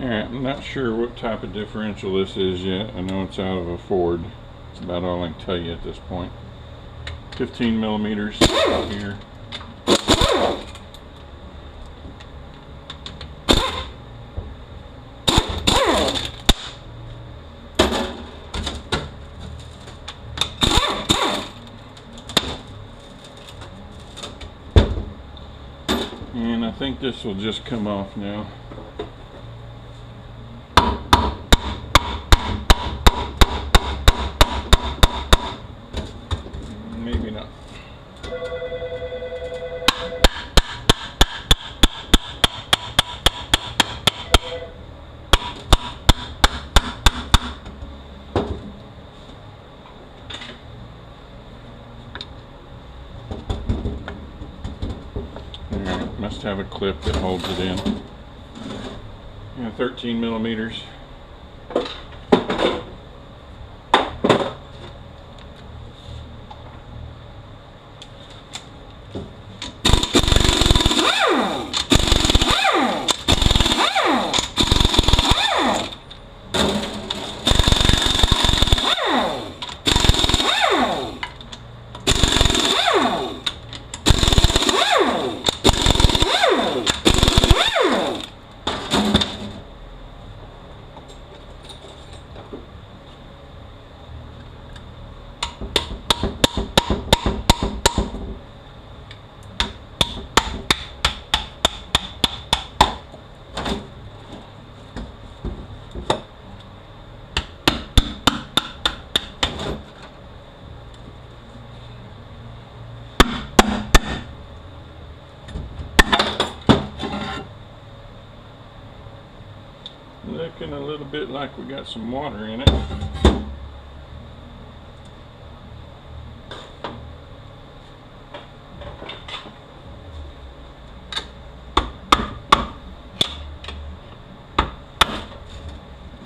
Alright, I'm not sure what type of differential this is yet. I know it's out of a Ford. That's about all I can tell you at this point. 15 millimeters here. And I think this will just come off now. Maybe not. Alright, must have a clip that holds it in. Yeah, 13 millimeters. Looking a little bit like we got some water in it.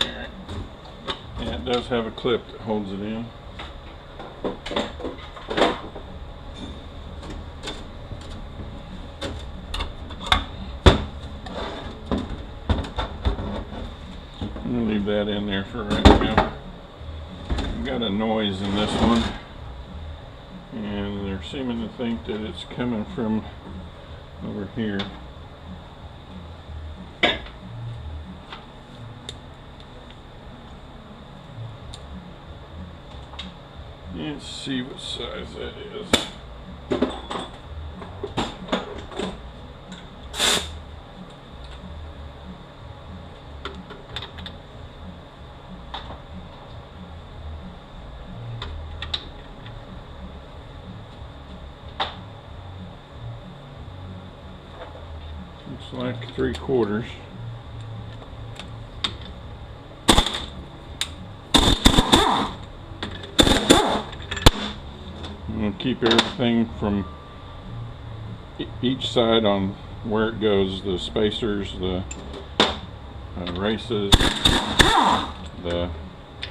Yeah, it does have a clip that holds it in. I'm going to leave that in there for right now. I've got a noise in this one, and they're seeming to think that it's coming from over here. Let's see what size that is. Looks like 3/4. I'm going to keep everything from each side on where it goes, the spacers, the races, the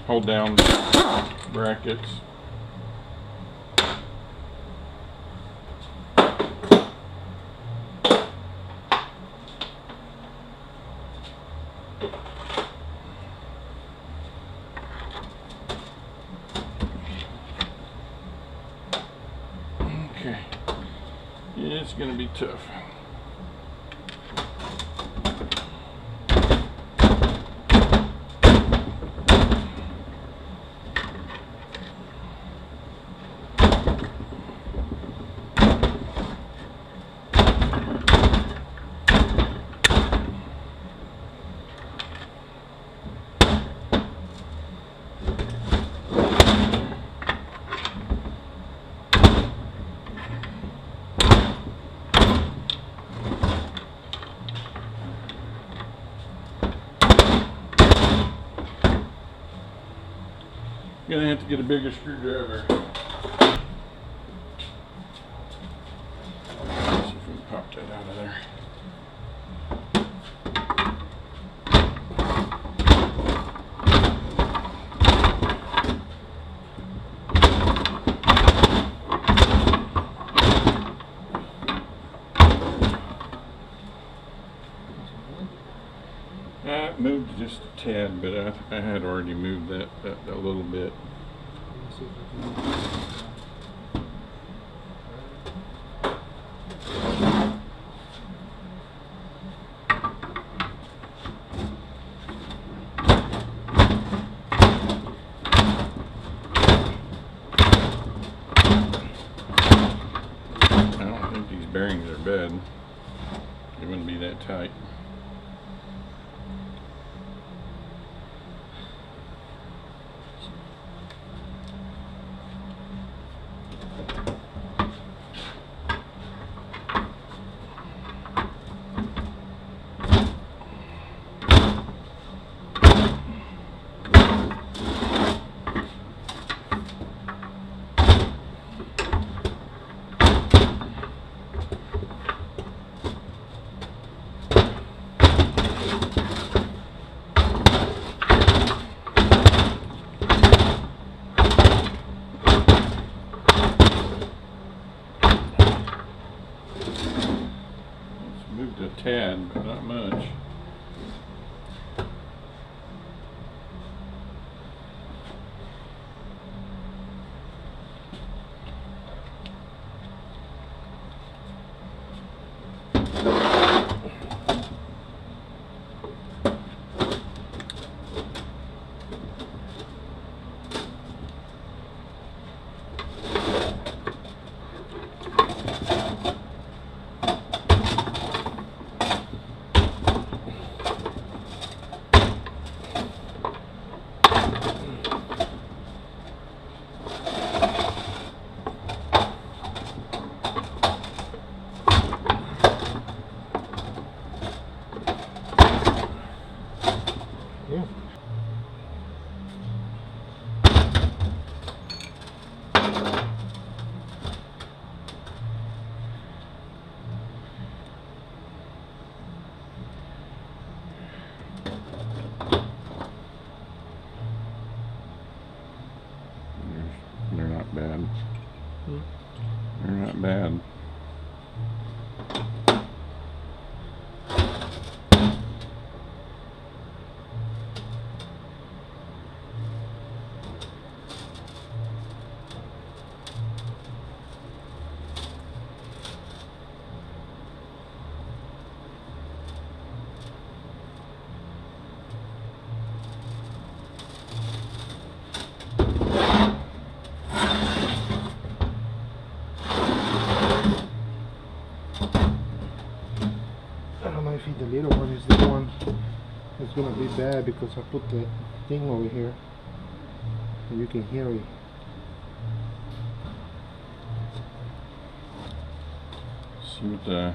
hold down brackets. Okay, it's going to be tough. Gonna have to get a bigger screwdriver. See if we can pop that out of there. got moved just a tad, but I had already moved that a little bit. I don't think these bearings are bad. They wouldn't be that tight. Moved a tad, but not much. They're not bad. They're not bad. The little one is the one that's gonna be bad because I put the thing over here and you can hear it. See what the,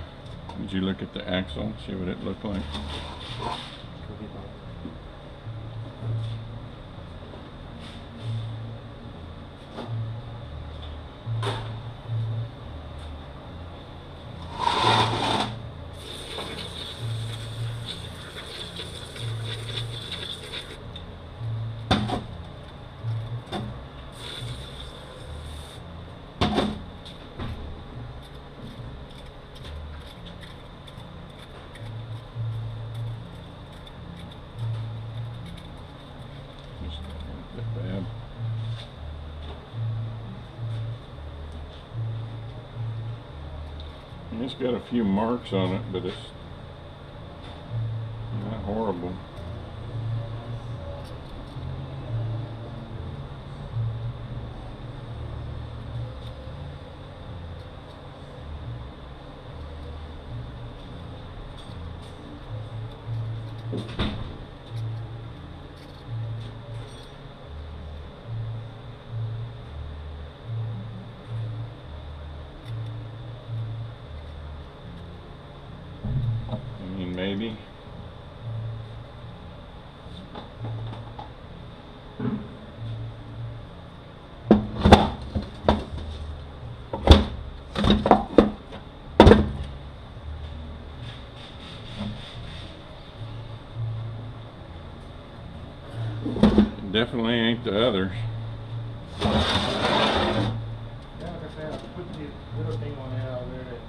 did you look at the axle, see what it looked like? Bad. And it's got a few marks on it, but it's not horrible. Maybe. Definitely ain't the others. Yeah, like I said, I put this little thing on there out there that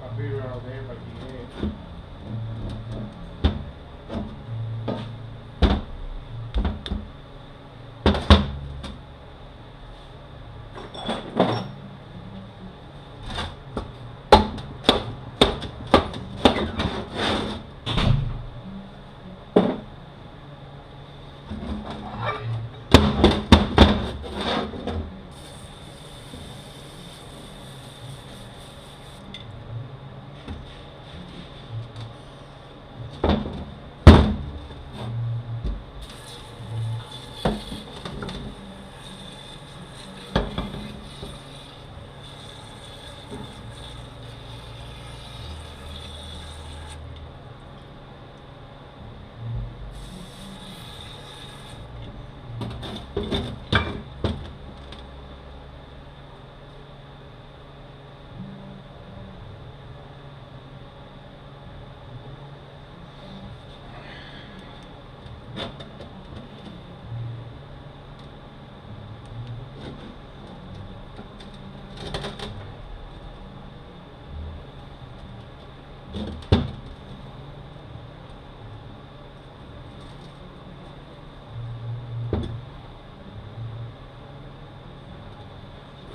I figured out there, but yeah.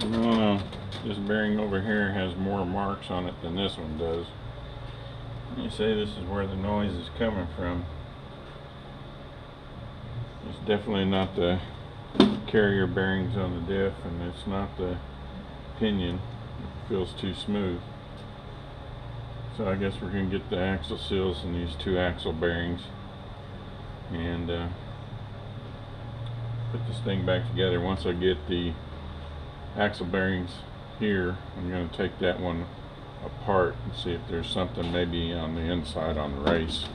No, this bearing over here has more marks on it than this one does. You say this is where the noise is coming from. It's definitely not the carrier bearings on the diff, and it's not the pinion. It feels too smooth. So I guess we're going to get the axle seals in these two axle bearings and put this thing back together. Once I get the axle bearings here, I'm going to take that one apart and see if there's something maybe on the inside on the race.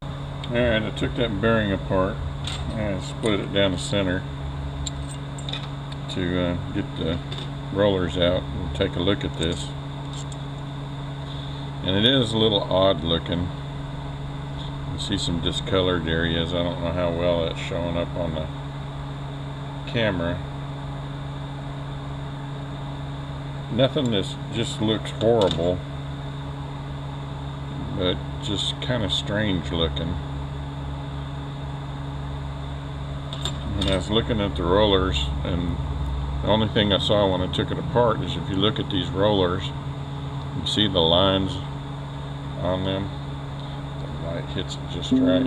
Alright, I took that bearing apart and split it down the center to get the rollers out and take a look at this. And it is a little odd looking. You see some discolored areas. I don't know how well that's showing up on the camera. Nothing that just looks horrible, but just kind of strange looking. And I was looking at the rollers, and the only thing I saw when I took it apart is if you look at these rollers, you see the lines on them. The light hits it just right.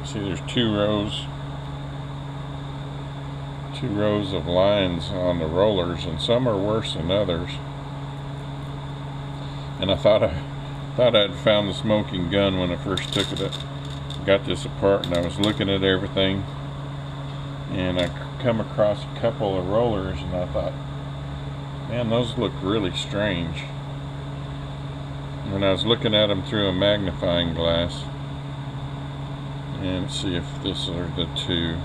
See, there's two rows of lines on the rollers, and some are worse than others. And I thought I'd found the smoking gun when I first took it. Got this apart, and I was looking at everything, and I come across a couple of rollers, and I thought, man, those look really strange. When I was looking at them through a magnifying glass, and see if this are the two.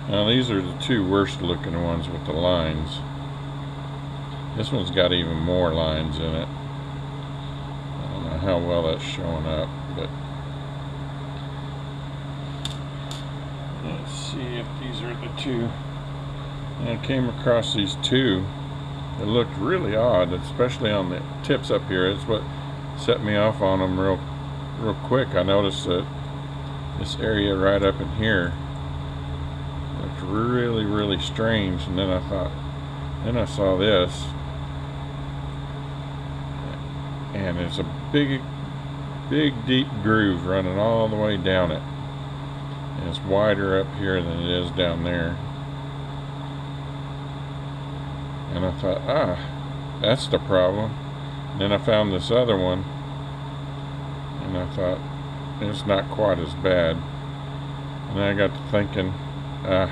Now these are the two worst looking ones with the lines. This one's got even more lines in it. I don't know how well that's showing up, but let's see if these are the two. And I came across these two. It looked really odd, especially on the tips up here. It's what set me off on them real quick. I noticed that this area right up in here looked really strange, and then I saw this, and it's a big deep groove running all the way down it, and it's wider up here than it is down there. And I thought, that's the problem. And then I found this other one, and I thought, it's not quite as bad. And then I got to thinking, I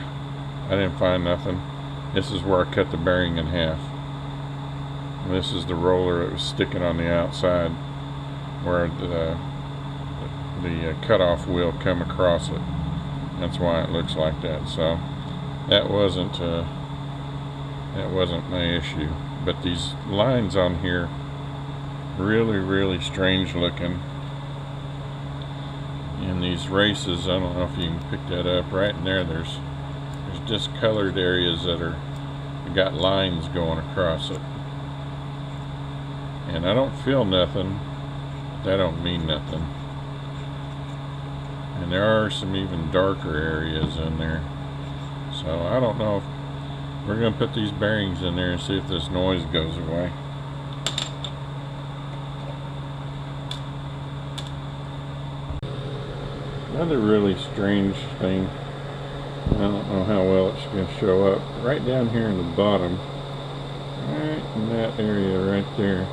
didn't find nothing. This is where I cut the bearing in half. And this is the roller that was sticking on the outside, where the cutoff wheel come across it. That's why it looks like that. So that wasn't my issue. But these lines on here, really strange looking. In these races, I don't know if you can pick that up. Right in there, there's discolored areas that got lines going across it. And I don't feel nothing. That don't mean nothing. And there are some even darker areas in there. So I don't know if we're going to put these bearings in there and see if this noise goes away. Another really strange thing, I don't know how well it's going to show up, right down here in the bottom, right in that area right there,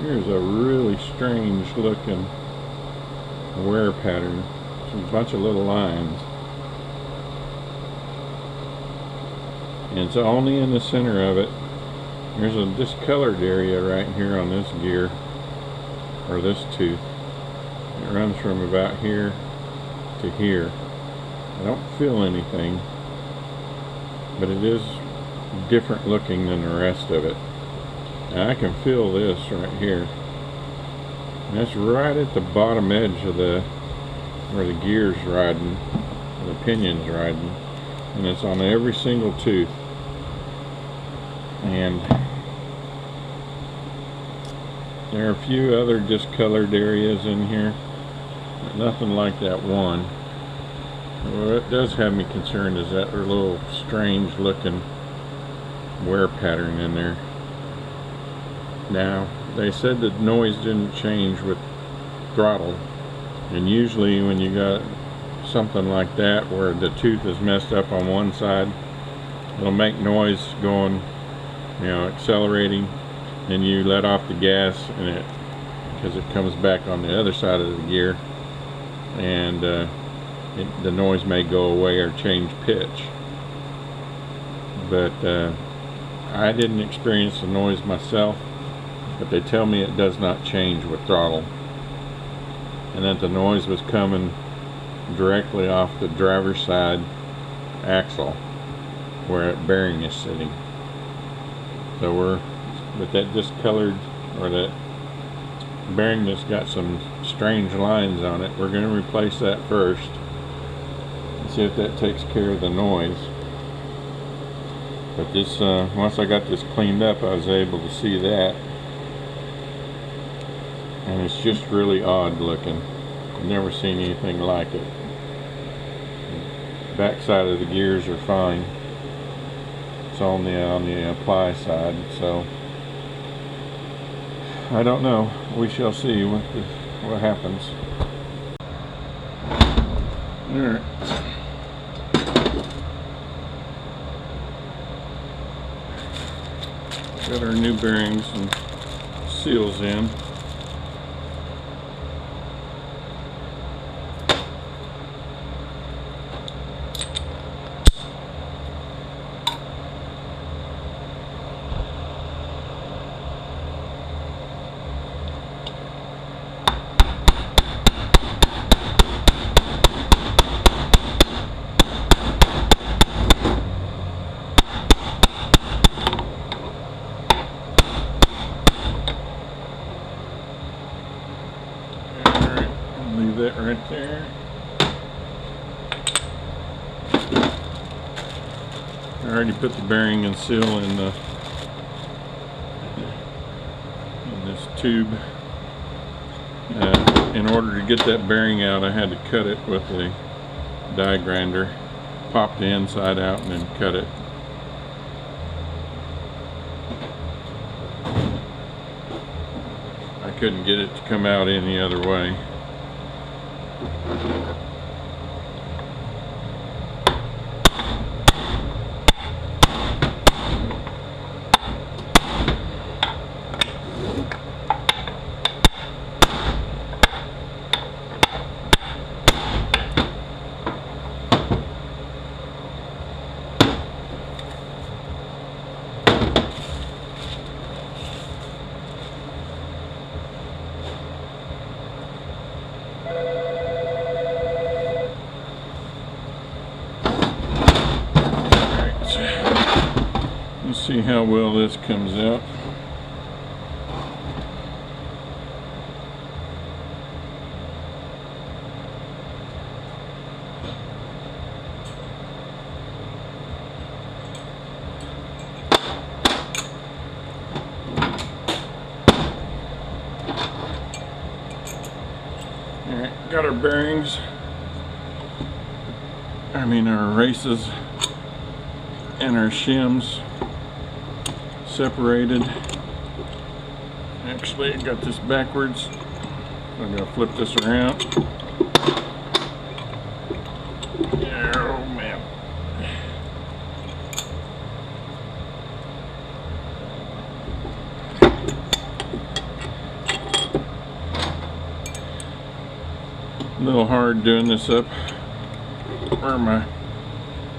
here's a really strange looking wear pattern. It's a bunch of little lines. And it's only in the center of it. There's a discolored area right here on this gear, or this tooth. It runs from about here to here. I don't feel anything, but it is different looking than the rest of it. Now I can feel this right here. And that's right at the bottom edge of where the gear's riding, or the pinion's riding, and it's on every single tooth. And there are a few other discolored areas in here, but nothing like that one. What does have me concerned is that little strange looking wear pattern in there. Now, they said that noise didn't change with throttle, and usually when you got something like that where the tooth is messed up on one side, it'll make noise going, you know, accelerating, and you let off the gas, and because it comes back on the other side of the gear, and the noise may go away or change pitch. But I didn't experience the noise myself, but they tell me it does not change with throttle, and that the noise was coming directly off the driver's side axle where that bearing is sitting. So we're with that discolored, or that bearing that's got some strange lines on it, we're going to replace that first and see if that takes care of the noise. But this once I got this cleaned up, I was able to see that, and it's just really odd looking. I've never seen anything like it. The back side of the gears are fine. It's on the apply side, so I don't know. We shall see what happens. Alright. Got our new bearings and seals in. Leave that right there. I already put the bearing and seal in this tube. In order to get that bearing out, I had to cut it with a die grinder, pop the inside out, and then cut it. I couldn't get it to come out any other way. Let's see how well this comes out. Alright, got our bearings, our races and our shims separated. Actually, I got this backwards. I'm gonna flip this around. Oh man. A little hard doing this up where my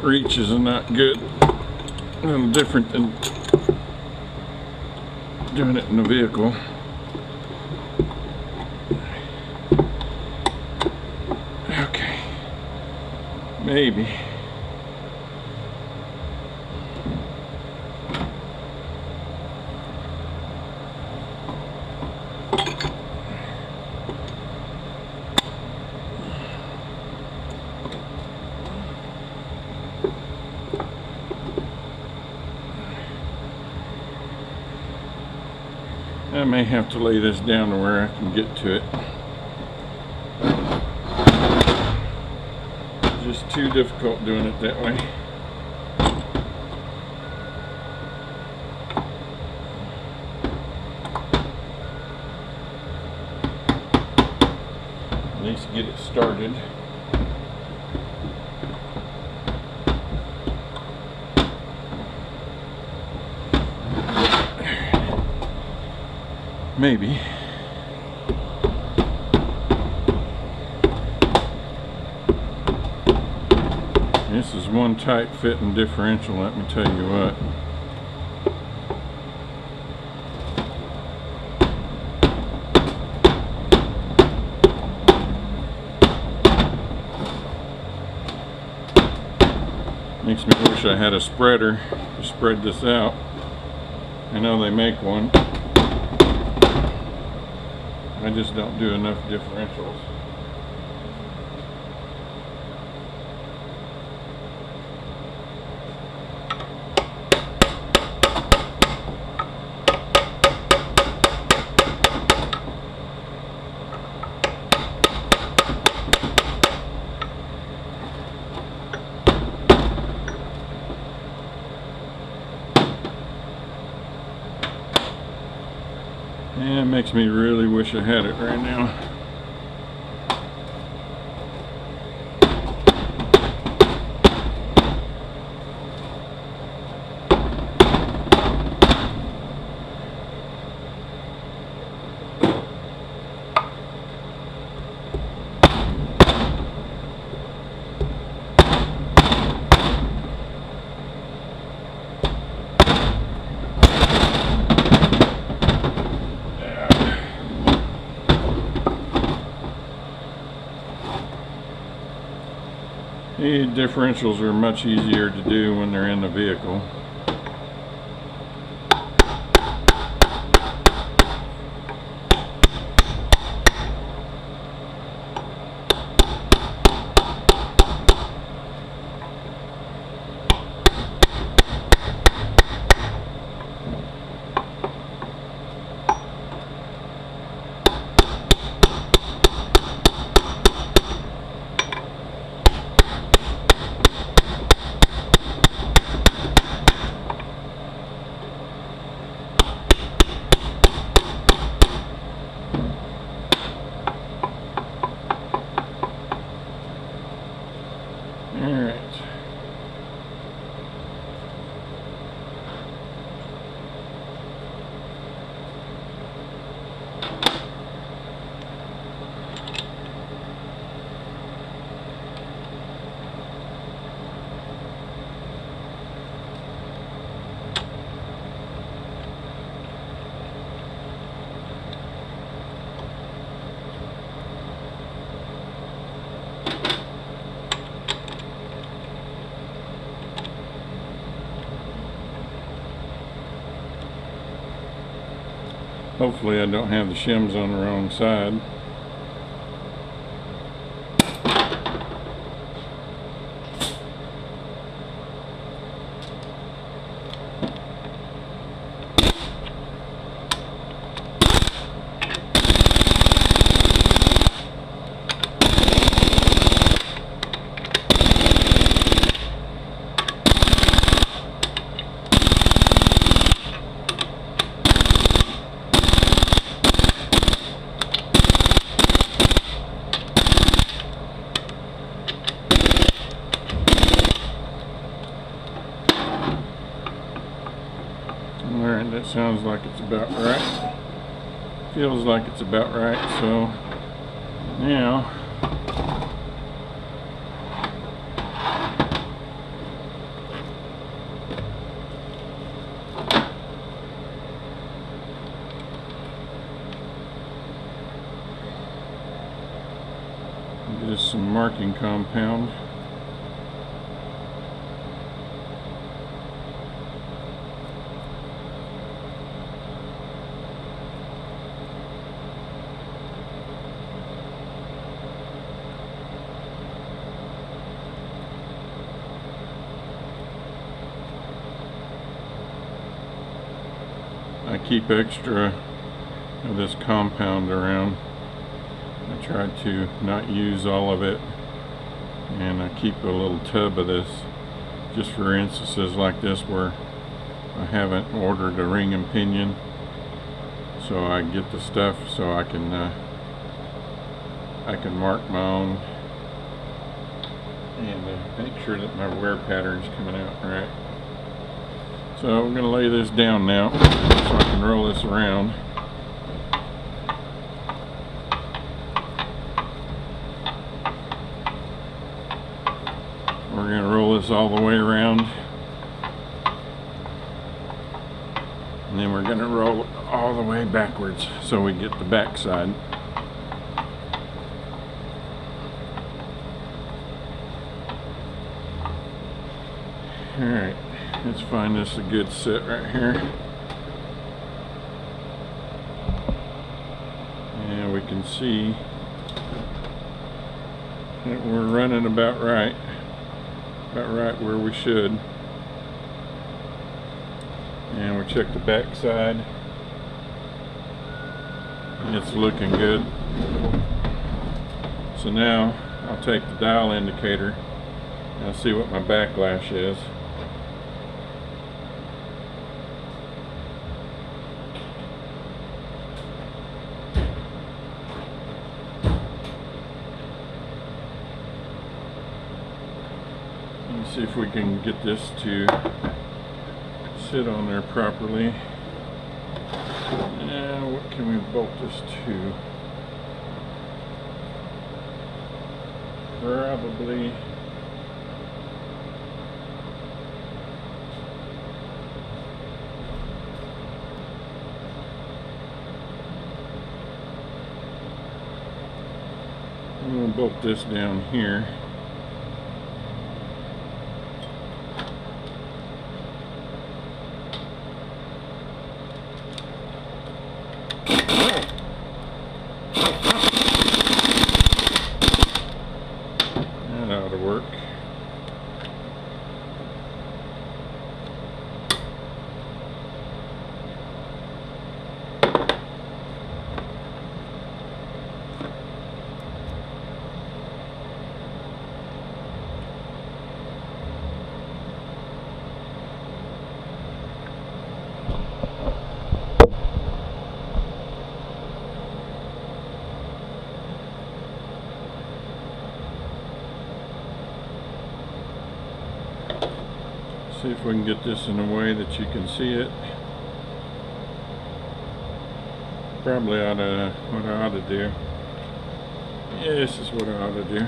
reach is not good. A little different than doing it in the vehicle. Okay. Maybe. I may have to lay this down to where I can get to it. It's just too difficult doing it that way. At least get it started. Maybe. This is one tight fitting differential, let me tell you what. Makes me wish I had a spreader to spread this out. I know they make one. I just don't do enough differentials. Yeah, it makes me really wish I had it right now. The differentials are much easier to do when they're in the vehicle. Alright. Hopefully I don't have the shims on the wrong side. Alright, that sounds like it's about right. Feels like it's about right, so now get us some marking compound. I keep extra of this compound around. I try to not use all of it, and I keep a little tub of this just for instances like this where I haven't ordered a ring and pinion, so I get the stuff so I can mark my own and make sure that my wear pattern's coming out right. So I'm going to lay this down now so I can roll this around. We're going to roll this all the way around, and then we're going to roll it all the way backwards so we get the back side. Alright, let's find this a good sit right here. And we can see that we're running about right where we should. And we'll check the back side. It's looking good. So now I'll take the dial indicator and I'll see what my backlash is. Let's see if we can get this to sit on there properly. And what can we bolt this to? Probably I'm going to bolt this down here. That ought to work. See if we can get this in a way that you can see it. Probably what I ought to do. Yeah, this is what I ought to do.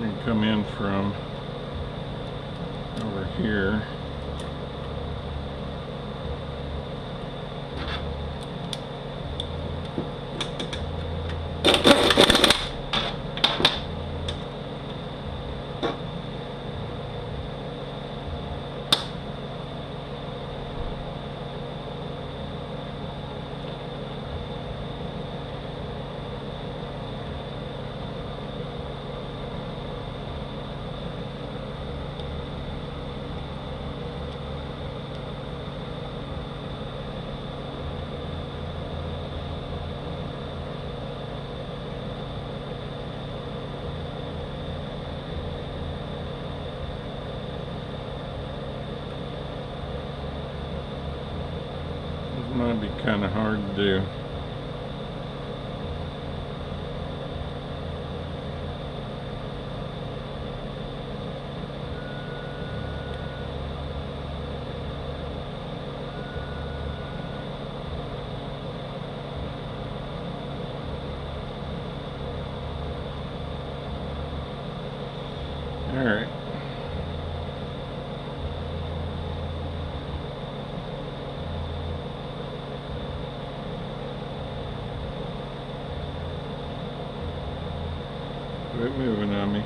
And come in from over here. Might be kind of hard to do. All right. Quit moving on me.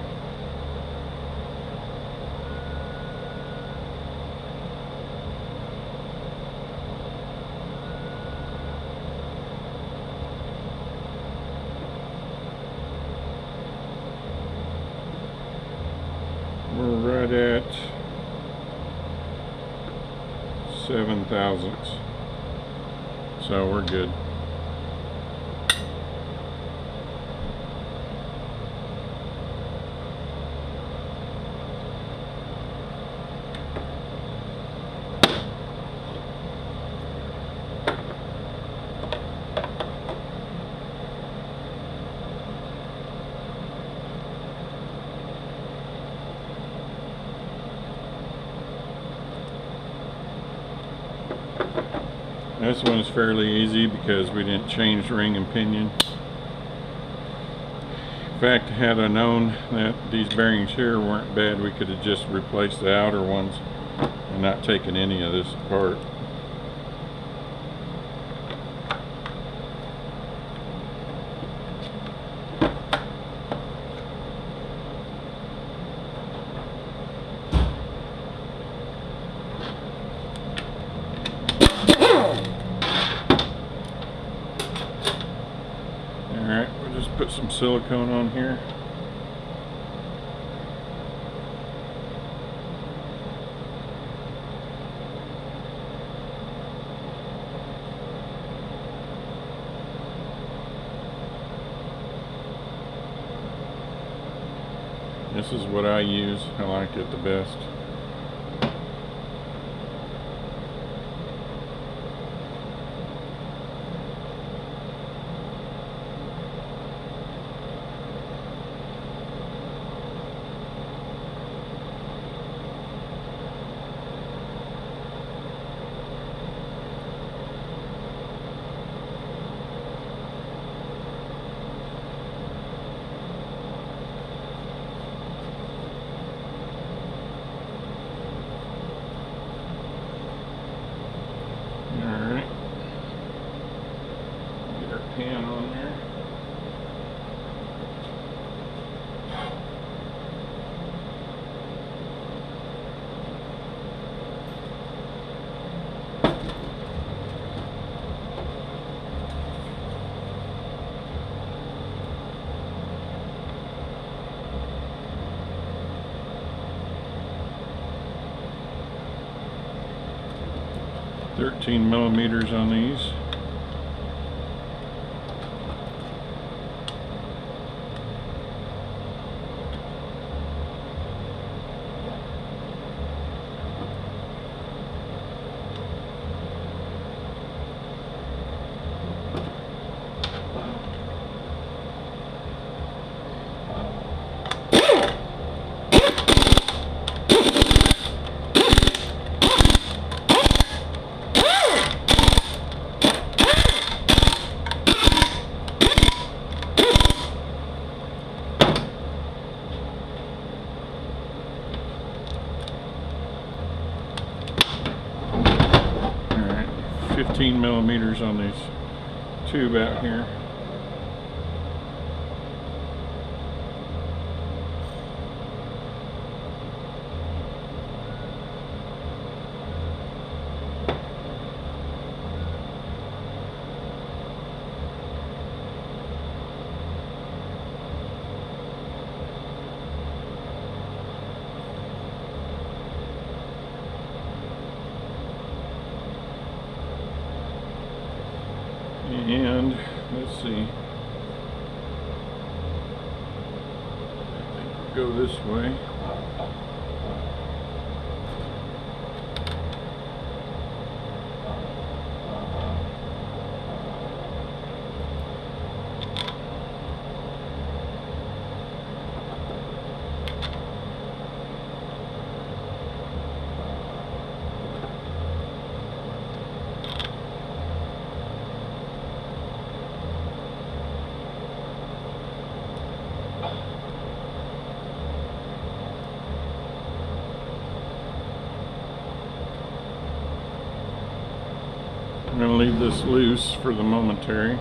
We're right at 7 thousandths, so we're good. This one is fairly easy because we didn't change ring and pinion. In fact, had I known that these bearings here weren't bad, we could have just replaced the outer ones and not taken any of this apart. Alright, we'll just put some silicone on here. This is what I use. I like it the best. Alright. Get our pan on there. $13 millimeters on these. Alright, 15 millimeters on this tube out here. And let's see, I think we'll go this way. I'm going to leave this loose for the momentary.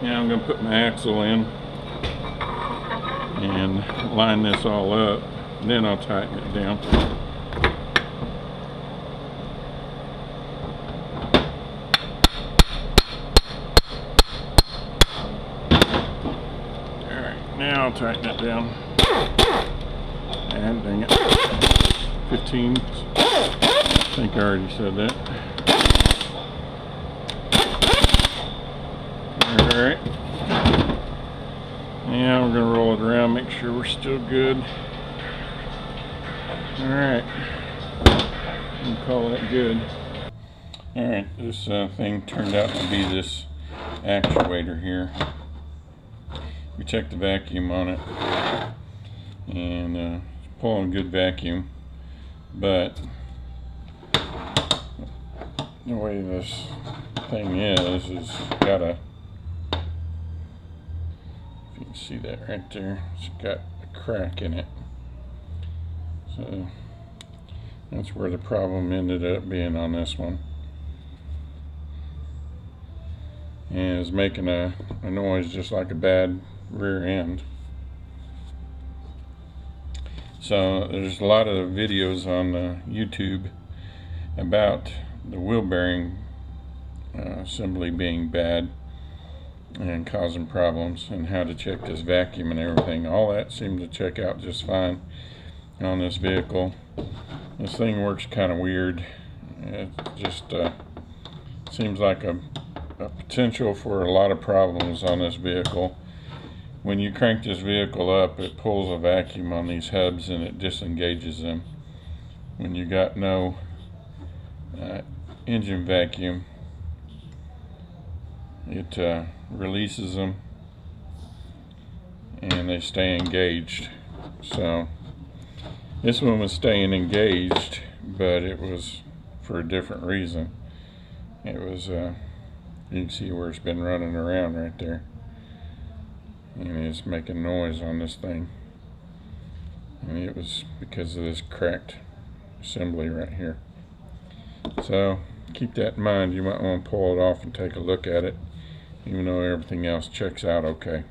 Now I'm going to put my axle in and line this all up, then I'll tighten it down. Now I'll tighten it down. And dang it. 15. I think I already said that. Alright. Now we're going to roll it around, make sure we're still good. Alright. We'll call that good. Alright, this thing turned out to be this actuator here. We checked the vacuum on it, and it's pulling a good vacuum, but the way this thing is got a, if you can see that right there, it's got a crack in it. So that's where the problem ended up being on this one. And it's making a noise just like a bad rear end. So there's a lot of videos on YouTube about the wheel bearing assembly being bad and causing problems, and how to check this vacuum and everything. All that seemed to check out just fine on this vehicle. This thing works kind of weird. It just seems like a potential for a lot of problems on this vehicle. When you crank this vehicle up, it pulls a vacuum on these hubs and it disengages them. When you got no engine vacuum, it releases them and they stay engaged. So this one was staying engaged, but it was for a different reason. It was you can see where it's been running around right there, and it's making noise on this thing, and it was because of this cracked assembly right here. So keep that in mind. You might want to pull it off and take a look at it, even though everything else checks out okay.